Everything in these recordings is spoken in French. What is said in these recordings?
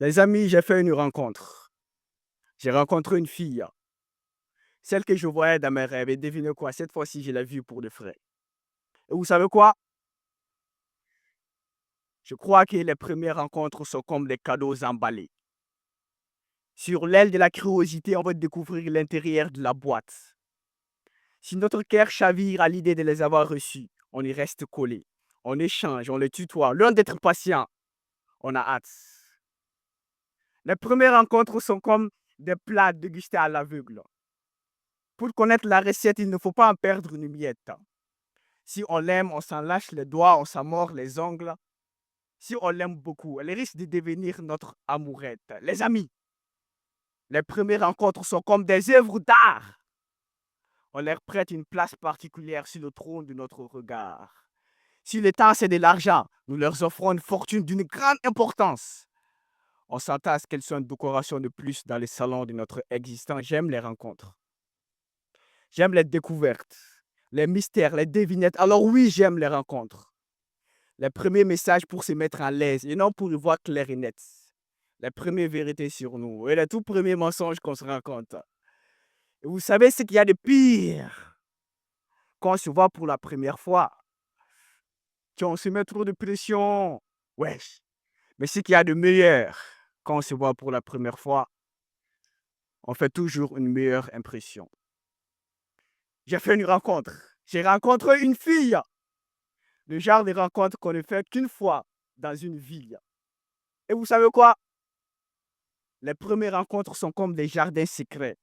Les amis, j'ai fait une rencontre. J'ai rencontré une fille, celle que je voyais dans mes rêves. Et devinez quoi, cette fois-ci, je l'ai vue pour de vrai. Et vous savez quoi? Je crois que les premières rencontres sont comme des cadeaux emballés. Sur l'aile de la curiosité, on va découvrir l'intérieur de la boîte. Si notre cœur chavire à l'idée de les avoir reçus, on y reste collé. On échange, on les tutoie. Loin d'être patient, on a hâte. Les premières rencontres sont comme des plats dégustés à l'aveugle. Pour connaître la recette, il ne faut pas en perdre une miette. Si on l'aime, on s'en lâche les doigts, on s'en mord les ongles. Si on l'aime beaucoup, elle risque de devenir notre amourette. Les amis, les premières rencontres sont comme des œuvres d'art. On leur prête une place particulière sur le trône de notre regard. Si le temps c'est de l'argent, nous leur offrons une fortune d'une grande importance. On s'entend à ce qu'elles soient une décoration de plus dans les salons de notre existence. J'aime les rencontres. J'aime les découvertes, les mystères, les devinettes. Alors oui, j'aime les rencontres. Les premiers messages pour se mettre à l'aise et non pour y voir clair et net. Les premières vérités sur nous et les tout premiers mensonges qu'on se rend compte. Et vous savez ce qu'il y a de pire quand on se voit pour la première fois? Quand on se met trop de pression. Wesh. Mais ce qu'il y a de meilleur quand on se voit pour la première fois, on fait toujours une meilleure impression. J'ai fait une rencontre. J'ai rencontré une fille. Le genre de rencontre qu'on ne fait qu'une fois dans une vie. Et vous savez quoi? Les premières rencontres sont comme des jardins secrets,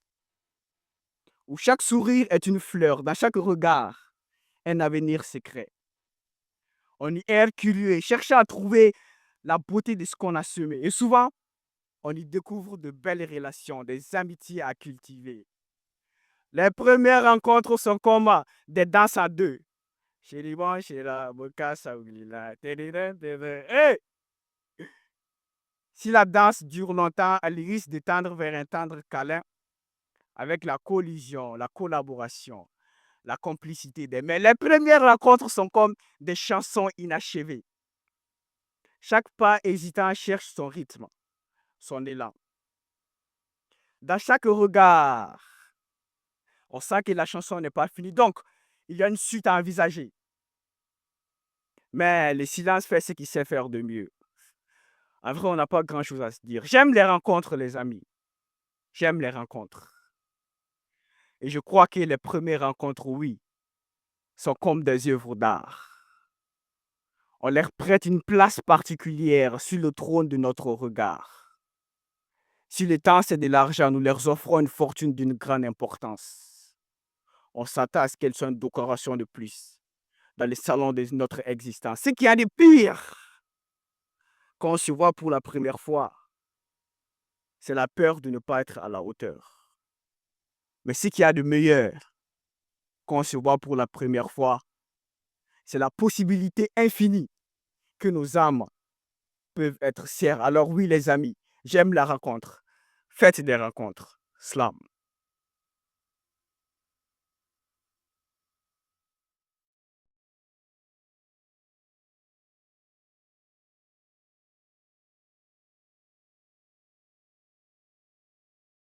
où chaque sourire est une fleur, dans chaque regard, un avenir secret. On y est curieux, cherchant à trouver la beauté de ce qu'on a semé. Et souvent, on y découvre de belles relations, des amitiés à cultiver. Les premières rencontres sont comme des danses à deux. Chériban, chéra, boka, saoulila, téréré, téréré. Hey! Si la danse dure longtemps, elle risque de tendre vers un tendre câlin avec la collision, la collaboration, la complicité des mains. Les premières rencontres sont comme des chansons inachevées. Chaque pas hésitant cherche son rythme, son élan. Dans chaque regard, on sent que la chanson n'est pas finie. Donc, il y a une suite à envisager. Mais le silence fait ce qu'il sait faire de mieux. En vrai, on n'a pas grand-chose à se dire. J'aime les rencontres, les amis. J'aime les rencontres. Et je crois que les premières rencontres, oui, sont comme des œuvres d'art. On leur prête une place particulière sur le trône de notre regard. Si le temps c'est de l'argent, nous leur offrons une fortune d'une grande importance. On s'attend à ce qu'elles soient une décoration de plus dans les salons de notre existence. Ce qui a de pire quand on se voit pour la première fois, c'est la peur de ne pas être à la hauteur. Mais ce qui a de meilleur quand on se voit pour la première fois, c'est la possibilité infinie que nos âmes peuvent être sœurs. Alors oui, les amis, j'aime la rencontre. Faites des rencontres. Slam.